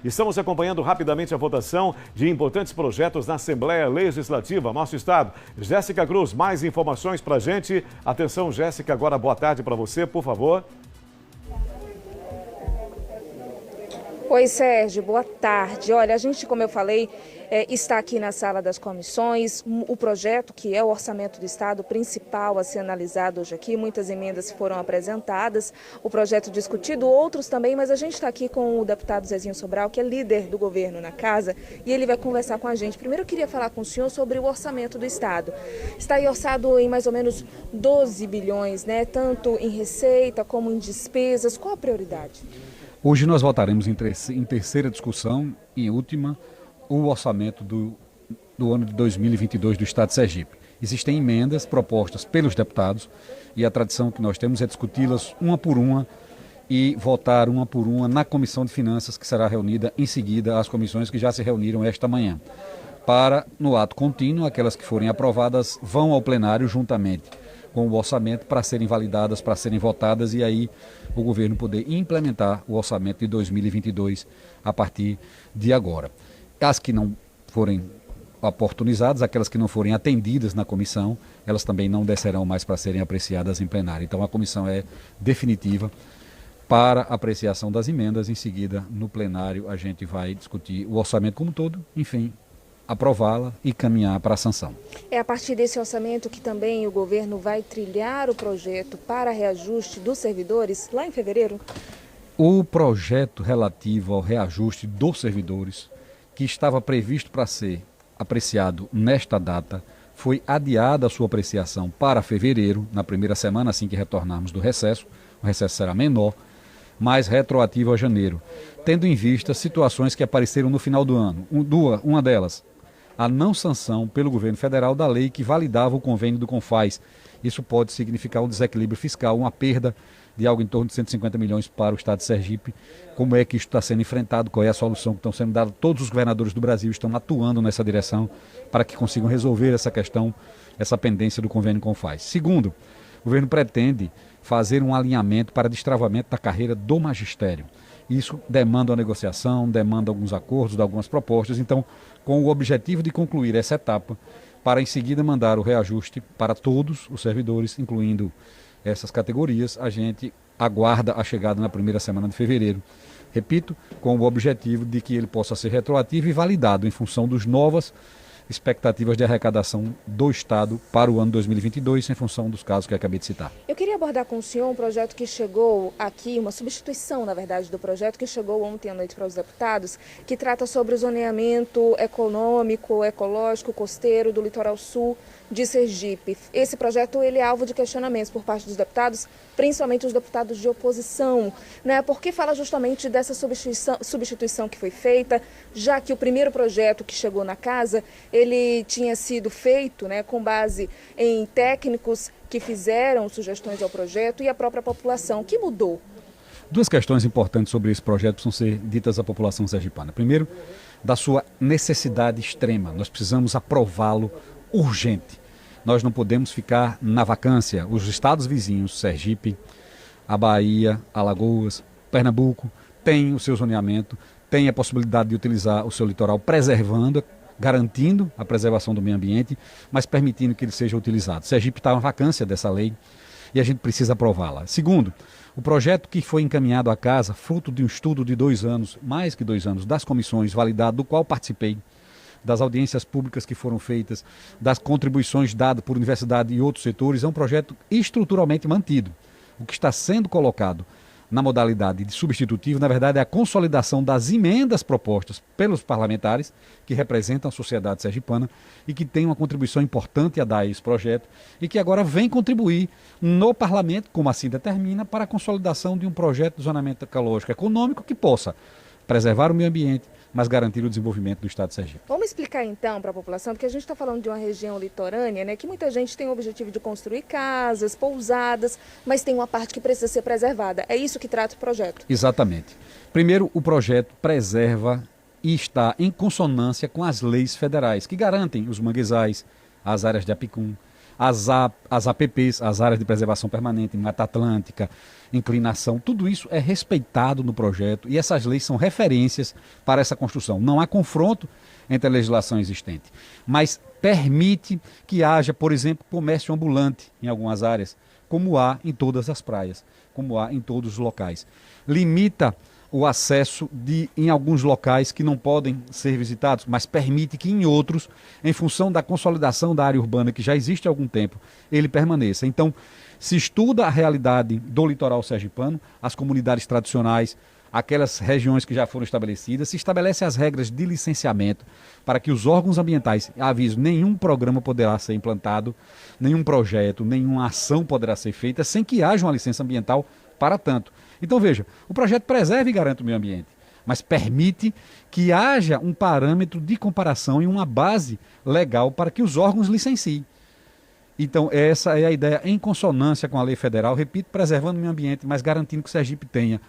Estamos acompanhando rapidamente a votação de importantes projetos na Assembleia Legislativa, nosso estado. Jéssica Cruz, mais informações para a gente. Atenção, Jéssica, agora boa tarde para você, por favor. Oi, Sérgio, boa tarde. Olha, a gente, como eu falei, está aqui na sala das comissões. O projeto, que é o orçamento do Estado principal a ser analisado hoje aqui, muitas emendas foram apresentadas, o projeto discutido, outros também, mas a gente está aqui com o deputado Zezinho Sobral, que é líder do governo na casa, e ele vai conversar com a gente. Primeiro eu queria falar com o senhor sobre o orçamento do Estado. Está aí orçado em mais ou menos 12 bilhões, né? Tanto em receita como em despesas. Qual a prioridade? Hoje nós votaremos em terceira discussão e em última o orçamento do ano de 2022 do Estado de Sergipe. Existem emendas propostas pelos deputados e a tradição que nós temos é discuti-las uma por uma e votar uma por uma na Comissão de Finanças, que será reunida em seguida às comissões que já se reuniram esta manhã. Para, no ato contínuo, aquelas que forem aprovadas vão ao plenário juntamente com o orçamento para serem validadas, para serem votadas e aí o governo poder implementar o orçamento de 2022 a partir de agora. As que não forem oportunizadas, aquelas que não forem atendidas na comissão, elas também não descerão mais para serem apreciadas em plenário. Então a comissão é definitiva para apreciação das emendas. Em seguida, no plenário, a gente vai discutir o orçamento como um todo, enfim, aprová-la e caminhar para a sanção. É a partir desse orçamento que também o governo vai trilhar o projeto para reajuste dos servidores lá em fevereiro? O projeto relativo ao reajuste dos servidores, que estava previsto para ser apreciado nesta data, foi adiada a sua apreciação para fevereiro, na primeira semana assim que retornarmos do recesso. O recesso será menor, mais retroativo a janeiro, tendo em vista situações que apareceram no final do ano. Uma delas, a não sanção pelo governo federal da lei que validava o convênio do CONFAZ. Isso pode significar um desequilíbrio fiscal, uma perda de algo em torno de 150 milhões para o estado de Sergipe. Como é que isso está sendo enfrentado? Qual é a solução que estão sendo dada? Todos os governadores do Brasil estão atuando nessa direção para que consigam resolver essa questão, essa pendência do convênio CONFAZ. Segundo, o governo pretende fazer um alinhamento para destravamento da carreira do magistério. Isso demanda uma negociação, demanda alguns acordos, algumas propostas. Então, com o objetivo de concluir essa etapa, para em seguida mandar o reajuste para todos os servidores, incluindo essas categorias, a gente aguarda a chegada na primeira semana de fevereiro. Repito, com o objetivo de que ele possa ser retroativo e validado em função dos novas expectativas de arrecadação do Estado para o ano 2022, em função dos casos que eu acabei de citar. Eu queria abordar com o senhor um projeto que chegou aqui, uma substituição, na verdade, do projeto que chegou ontem à noite para os deputados, que trata sobre o zoneamento econômico, ecológico, costeiro do litoral sul de Sergipe. Esse projeto ele é alvo de questionamentos por parte dos deputados, principalmente os deputados de oposição, né? Porque fala justamente dessa substituição que foi feita, já que o primeiro projeto que chegou na casa, ele tinha sido feito, né, com base em técnicos que fizeram sugestões ao projeto e a própria população. O que mudou? Duas questões importantes sobre esse projeto precisam ser ditas à população sergipana. Primeiro, da sua necessidade extrema. Nós precisamos aprová-lo urgente. Nós não podemos ficar na vacância. Os estados vizinhos, Sergipe, a Bahia, Alagoas, Pernambuco, têm o seu zoneamento, têm a possibilidade de utilizar o seu litoral preservando, garantindo a preservação do meio ambiente, mas permitindo que ele seja utilizado. Sergipe está na vacância dessa lei e a gente precisa aprová-la. Segundo, o projeto que foi encaminhado à casa, fruto de um estudo de 2 anos, mais que 2 anos, das comissões validado, do qual participei, das audiências públicas que foram feitas, das contribuições dadas por universidade e outros setores, é um projeto estruturalmente mantido. O que está sendo colocado na modalidade de substitutivo, na verdade, é a consolidação das emendas propostas pelos parlamentares, que representam a sociedade sergipana e que tem uma contribuição importante a dar a esse projeto e que agora vem contribuir no parlamento, como assim determina, para a consolidação de um projeto de zonamento ecológico econômico que possa preservar o meio ambiente, mas garantir o desenvolvimento do estado de Sergipe. Vamos explicar então para a população, porque a gente está falando de uma região litorânea, né, que muita gente tem o objetivo de construir casas, pousadas, mas tem uma parte que precisa ser preservada. É isso que trata o projeto? Exatamente. Primeiro, o projeto preserva e está em consonância com as leis federais, que garantem os manguezais, as áreas de apicum, as APPs, as áreas de preservação permanente, Mata Atlântica, inclinação, tudo isso é respeitado no projeto e essas leis são referências para essa construção. Não há confronto entre a legislação existente, mas permite que haja, por exemplo, comércio ambulante em algumas áreas, como há em todas as praias, como há em todos os locais. Limita o acesso em alguns locais que não podem ser visitados, mas permite que em outros, em função da consolidação da área urbana que já existe há algum tempo, ele permaneça. Então, se estuda a realidade do litoral sergipano, as comunidades tradicionais, aquelas regiões que já foram estabelecidas, se estabelece as regras de licenciamento para que os órgãos ambientais, aviso, nenhum programa poderá ser implantado, nenhum projeto, nenhuma ação poderá ser feita sem que haja uma licença ambiental para tanto. Então veja, o projeto preserva e garante o meio ambiente, mas permite que haja um parâmetro de comparação e uma base legal para que os órgãos licenciem. Então essa é a ideia em consonância com a lei federal, repito, preservando o meio ambiente, mas garantindo que o Sergipe tenha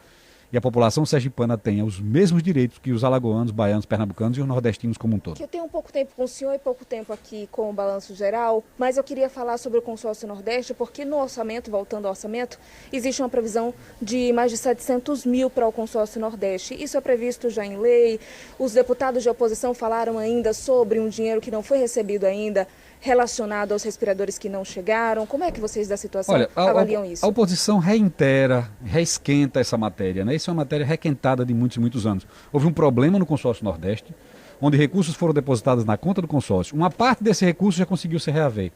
e a população sergipana tenha os mesmos direitos que os alagoanos, baianos, pernambucanos e os nordestinos como um todo. Eu tenho pouco tempo com o senhor e pouco tempo aqui com o Balanço Geral, mas eu queria falar sobre o consórcio Nordeste, porque no orçamento, voltando ao orçamento, existe uma previsão de mais de 700 mil para o consórcio Nordeste. Isso é previsto já em lei, os deputados de oposição falaram ainda sobre um dinheiro que não foi recebido ainda, relacionado aos respiradores que não chegaram. Como é que vocês da situação avaliam isso? A oposição reitera, reesquenta essa matéria, né? Isso é uma matéria requentada de muitos e muitos anos. Houve um problema no consórcio Nordeste, onde recursos foram depositados na conta do consórcio. Uma parte desse recurso já conseguiu se reaver.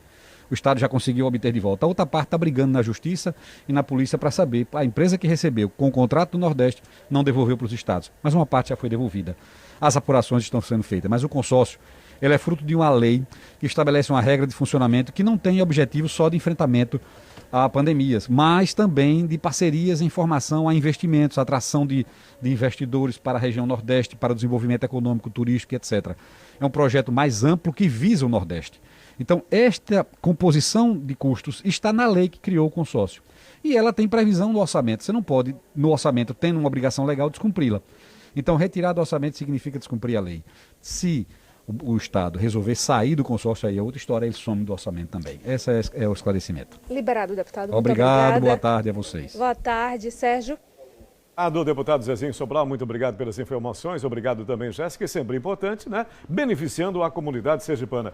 O Estado já conseguiu obter de volta. A outra parte está brigando na Justiça e na Polícia para saber. A empresa que recebeu com o contrato do Nordeste não devolveu para os estados, mas uma parte já foi devolvida. As apurações estão sendo feitas, mas o consórcio ele é fruto de uma lei que estabelece uma regra de funcionamento que não tem objetivo só de enfrentamento a pandemias, mas também de parcerias em formação a investimentos, atração de investidores para a região Nordeste, para o desenvolvimento econômico, turístico, etc. É um projeto mais amplo que visa o Nordeste. Então, esta composição de custos está na lei que criou o consórcio. E ela tem previsão no orçamento. Você não pode, no orçamento, tendo uma obrigação legal, descumpri-la. Então, retirar do orçamento significa descumprir a lei. Se o Estado resolver sair do consórcio, aí é outra história, ele some do orçamento também. Esse é o esclarecimento. Liberado, deputado. Obrigado, boa tarde a vocês. Boa tarde, Sérgio. Do deputado Zezinho Sobral, muito obrigado pelas informações. Obrigado também, Jéssica, sempre importante, né? Beneficiando a comunidade sergipana.